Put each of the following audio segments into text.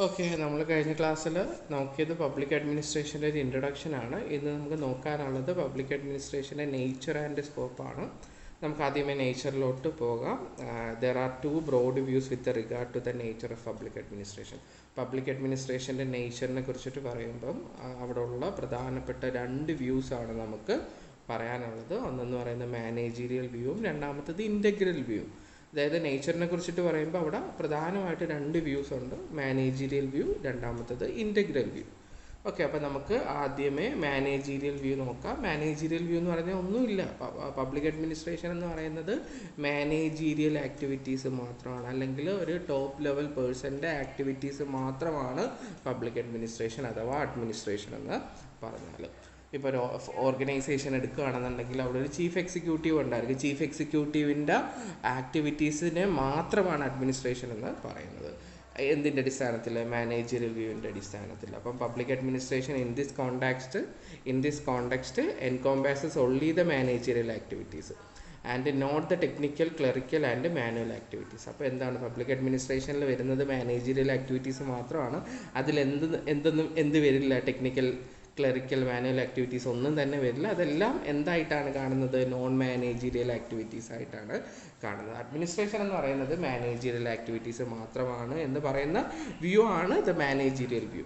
Okay, നമ്മൾ കഴിഞ്ഞ ക്ലാസ്സിൽ നോക്കിയത് പബ്ലിക് അഡ്മിനിസ്ട്രേഷൻ്റെ ഒരു ഇൻട്രൊഡക്ഷനാണ്. ഇന്ന് നമുക്ക് നോക്കാനുള്ളത് പബ്ലിക് അഡ്മിനിസ്ട്രേഷൻ്റെ നേച്ചർ ആൻഡ് സ്കോപ്പാണ്. നമുക്ക് ആദ്യമേ നേച്ചറിലോട്ട് പോകാം. There are two broad views with regard to the nature of public administration. Public അഡ്മിനിസ്ട്രേഷൻ്റെ നേച്ചറിനെ കുറിച്ചിട്ട് പറയുമ്പം അവിടെ ഉള്ള പ്രധാനപ്പെട്ട രണ്ട് വ്യൂസാണ് നമുക്ക് പറയാനുള്ളത്. ഒന്നെന്ന് പറയുന്നത് മാനേജീരിയൽ വ്യൂവും രണ്ടാമത്തത് ഇൻ്റഗ്രൽ വ്യൂവും. അതായത് നേച്ചറിനെ കുറിച്ചിട്ട് പറയുമ്പോൾ അവിടെ പ്രധാനമായിട്ട് രണ്ട് വ്യൂസ് ഉണ്ട്, മാനേജീരിയൽ വ്യൂ, രണ്ടാമത്തത് ഇൻ്റഗ്രൽ വ്യൂ. ഓക്കെ, അപ്പോൾ നമുക്ക് ആദ്യമേ മാനേജീരിയൽ വ്യൂ നോക്കാം. മാനേജീരിയൽ വ്യൂ എന്ന് പറഞ്ഞാൽ ഒന്നുമില്ല, പബ്ലിക് അഡ്മിനിസ്ട്രേഷൻ എന്ന് പറയുന്നത് മാനേജീരിയൽ ആക്ടിവിറ്റീസ് മാത്രമാണ്, അല്ലെങ്കിൽ ഒരു ടോപ്പ് ലെവൽ പേഴ്സൻ്റെ ആക്ടിവിറ്റീസ് മാത്രമാണ് പബ്ലിക് അഡ്മിനിസ്ട്രേഷൻ അഥവാ അഡ്മിനിസ്ട്രേഷൻ എന്ന് പറഞ്ഞാൽ. ഇപ്പോൾ ഒരു ഓർഗനൈസേഷൻ എടുക്കുകയാണെന്നുണ്ടെങ്കിൽ അവിടെ ഒരു ചീഫ് എക്സിക്യൂട്ടീവ് ഉണ്ടായിരിക്കും. ചീഫ് എക്സിക്യൂട്ടീവിൻ്റെ ആക്ടിവിറ്റീസിനെ മാത്രമാണ് അഡ്മിനിസ്ട്രേഷൻ എന്ന് പറയുന്നത്. എന്തിൻ്റെ അടിസ്ഥാനത്തിൽ? മാനേജറിയൽ വ്യൂവിൻ്റെ അടിസ്ഥാനത്തിൽ. അപ്പം public administration in this context encompasses only the managerial activities and not the technical, clerical and manual activities. അപ്പോൾ എന്താണ് പബ്ലിക് അഡ്മിനിസ്ട്രേഷനിൽ വരുന്നത്? മാനേജറിയൽ ആക്ടിവിറ്റീസ് മാത്രമാണ്. അതിൽ എന്ത് വരില്ല? ടെക്നിക്കൽ, ക്ലറിക്കൽ, മാനുവൽ ആക്ടിവിറ്റീസ് ഒന്നും തന്നെ വരില്ല. അതെല്ലാം എന്തായിട്ടാണ് കാണുന്നത്? നോൺ മാനേജീരിയൽ ആക്ടിവിറ്റീസ് ആയിട്ടാണ് കാണുന്നത്. അഡ്മിനിസ്ട്രേഷൻ എന്ന് പറയുന്നത് മാനേജീരിയൽ ആക്ടിവിറ്റീസ് മാത്രമാണ് എന്ന് പറയുന്ന വ്യൂ ആണ് the managerial view.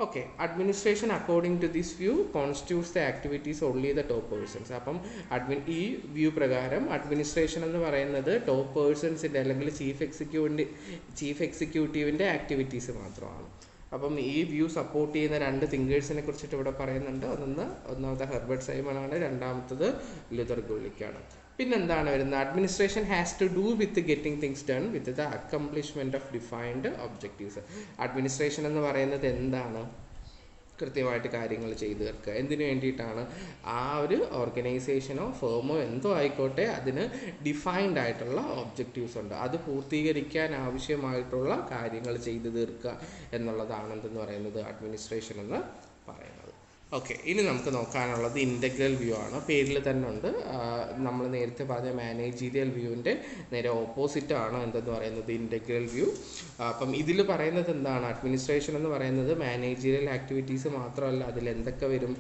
Okay, administration according to this view constitutes the activities only the top persons. അപ്പം ഈ വ്യൂ പ്രകാരം അഡ്മിനിസ്ട്രേഷൻ എന്ന് പറയുന്നത് ടോപ്പ് പേഴ്സൺസിൻ്റെ അല്ലെങ്കിൽ ചീഫ് എക്സിക്യൂട്ടീവിൻ്റെ ആക്ടിവിറ്റീസ് മാത്രമാണ്. അപ്പം ഈ വ്യൂ സപ്പോർട്ട് ചെയ്യുന്ന രണ്ട് തിങ്കേഴ്സിനെ കുറിച്ചിട്ട് ഇവിടെ പറയുന്നുണ്ട്. ഒന്നാമത്തെ ഹെർബർട്ട് സൈമൺ ആണ്, രണ്ടാമത്തത് ലുതർ ഗുള്ളിക്കാണ്. പിന്നെന്താണ് വരുന്നത്? Administration has to do with getting things done with the accomplishment of defined objectives. Administration എന്ന് പറയുന്നത് എന്താണ്? കൃത്യമായിട്ട് കാര്യങ്ങൾ ചെയ്തു തീർക്കുക. എന്തിനു വേണ്ടിയിട്ടാണ്? ആ ഒരു ഓർഗനൈസേഷനോ ഫേമോ എന്തോ ആയിക്കോട്ടെ, അതിന് ഡിഫൈൻഡ് ആയിട്ടുള്ള ഒബ്ജക്റ്റീവ്സ് ഉണ്ട്. അത് പൂർത്തീകരിക്കാൻ ആവശ്യമായിട്ടുള്ള കാര്യങ്ങൾ ചെയ്തു തീർക്കുക എന്നുള്ളതാണ് എന്തെന്ന് പറയുന്നത്? അഡ്മിനിസ്ട്രേഷൻ എന്ന് പറയുന്നത്. ഓക്കെ, ഇനി നമുക്ക് നോക്കാനുള്ളത് ഇൻ്റഗ്രൽ വ്യൂ ആണ്. പേരിൽ തന്നെ ഉണ്ട്. നമ്മൾ നേരത്തെ പറഞ്ഞ മാനേജീരിയൽ വ്യൂവിൻ്റെ നേരെ ഓപ്പോസിറ്റ് ആണ് എന്തെന്ന് പറയുന്നത്? Integral view. അപ്പം ഇതിൽ പറയുന്നത് എന്താണ്? അഡ്മിനിസ്ട്രേഷൻ എന്ന് പറയുന്നത് മാനേജീരിയൽ ആക്ടിവിറ്റീസ് മാത്രമല്ല, അതിൽ എന്തൊക്കെ വരും?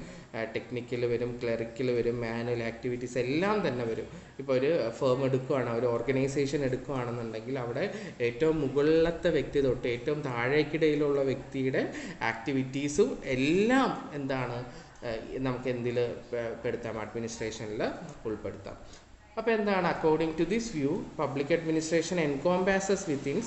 ടെക്നിക്കൽ വരും, ക്ലറിക്കൽ വരും, മാനുവൽ ആക്ടിവിറ്റീസ് എല്ലാം തന്നെ വരും. ഇപ്പോൾ ഒരു ഫേം എടുക്കുകയാണ്, ഒരു ഓർഗനൈസേഷൻ എടുക്കുകയാണെന്നുണ്ടെങ്കിൽ അവിടെ ഏറ്റവും മുകളിലത്തെ വ്യക്തി തൊട്ട് ഏറ്റവും താഴേക്കിടയിലുള്ള വ്യക്തിയുടെ ആക്ടിവിറ്റീസും എല്ലാം എന്താണ് നമുക്ക് എന്തിൽ പെടുത്താം? അഡ്മിനിസ്ട്രേഷനിൽ ഉൾപ്പെടുത്താം. അപ്പോൾ എന്താണ്? According to this view public administration encompasses within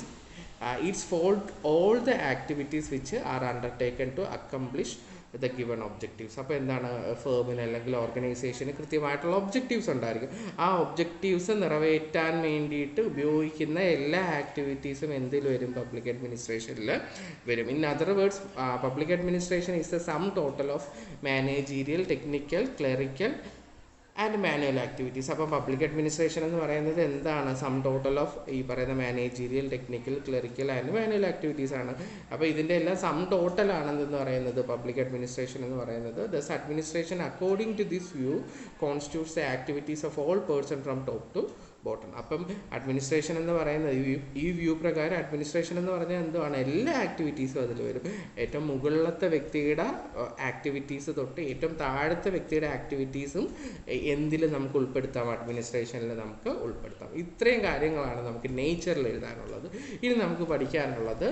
its fold all the activities which are undertaken to accomplish the given objectives. അപ്പോൾ എന്താണ്? ഫേമിന് അല്ലെങ്കിൽ ഓർഗനൈസേഷന് കൃത്യമായിട്ടുള്ള ഒബ്ജക്റ്റീവ്സ് ഉണ്ടായിരിക്കും. ആ ഒബ്ജക്റ്റീവ്സ് നിറവേറ്റാൻ വേണ്ടിയിട്ട് ഉപയോഗിക്കുന്ന എല്ലാ ആക്ടിവിറ്റീസും എന്തിൽ വരും? പബ്ലിക് അഡ്മിനിസ്ട്രേഷനിൽ വരും. In other words, public administration is the sum total of managerial, technical, clerical and manual activities. അപ്പം പബ്ലിക് അഡ്മിനിസ്ട്രേഷൻ എന്ന് പറയുന്നത് എന്താണ്? സം ടോട്ടൽ ഓഫ് ഈ പറയുന്ന managerial, technical, clerical and manual activities ആണ്. അപ്പോൾ ഇതിൻ്റെ എല്ലാം സം ടോട്ടൽ ആണെന്ന് പറയുന്നത് പബ്ലിക് അഡ്മിനിസ്ട്രേഷൻ എന്ന് പറയുന്നത്. Thus administration according to this view constitutes the activities of all person from top to bottom. അപ്പം അഡ്മിനിസ്ട്രേഷൻ എന്ന് പറയുന്നത് ഈ വ്യൂ പ്രകാരം അഡ്മിനിസ്ട്രേഷൻ എന്ന് പറഞ്ഞാൽ എന്തുവാണ്? എല്ലാ ആക്ടിവിറ്റീസും അതിൽ വരും. ഏറ്റവും മുകളിലത്തെ വ്യക്തിയുടെ ആക്ടിവിറ്റീസ് തൊട്ട് ഏറ്റവും താഴത്തെ വ്യക്തിയുടെ ആക്ടിവിറ്റീസും എന്തിൽ നമുക്ക് ഉൾപ്പെടുത്താം? അഡ്മിനിസ്ട്രേഷനിൽ നമുക്ക് ഉൾപ്പെടുത്താം. ഇത്രയും കാര്യങ്ങളാണ് നമുക്ക് നേച്ചറിൽ എഴുതാനുള്ളത്. ഇനി നമുക്ക് പഠിക്കാനുള്ളത്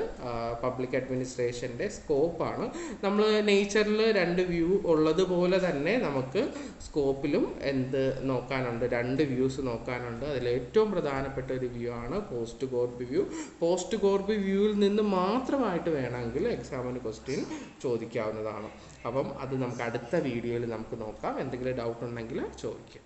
പബ്ലിക് അഡ്മിനിസ്ട്രേഷൻ്റെ സ്കോപ്പാണ്. നമ്മൾ നേച്ചറിൽ രണ്ട് വ്യൂ ഉള്ളതുപോലെ തന്നെ നമുക്ക് സ്കോപ്പിലും എന്ത് നോക്കാനുണ്ട്? രണ്ട് വ്യൂസ് നോക്കാനുണ്ട്. അതിൽ ഏറ്റവും പ്രധാനപ്പെട്ട ഒരു വ്യൂ ആണ് പോസ്റ്റ് കോർബി വ്യൂ. പോസ്റ്റ് കോർബി വ്യൂവിൽ നിന്ന് മാത്രമായിട്ട് വേണമെങ്കിൽ എക്സാമിന് ക്വസ്റ്റ്യൻ ചോദിക്കാവുന്നതാണ്. അപ്പം അത് നമുക്ക് അടുത്ത വീഡിയോയിൽ നമുക്ക് നോക്കാം. എന്തെങ്കിലും ഡൗട്ട് ഉണ്ടെങ്കിൽ ചോദിക്കാം.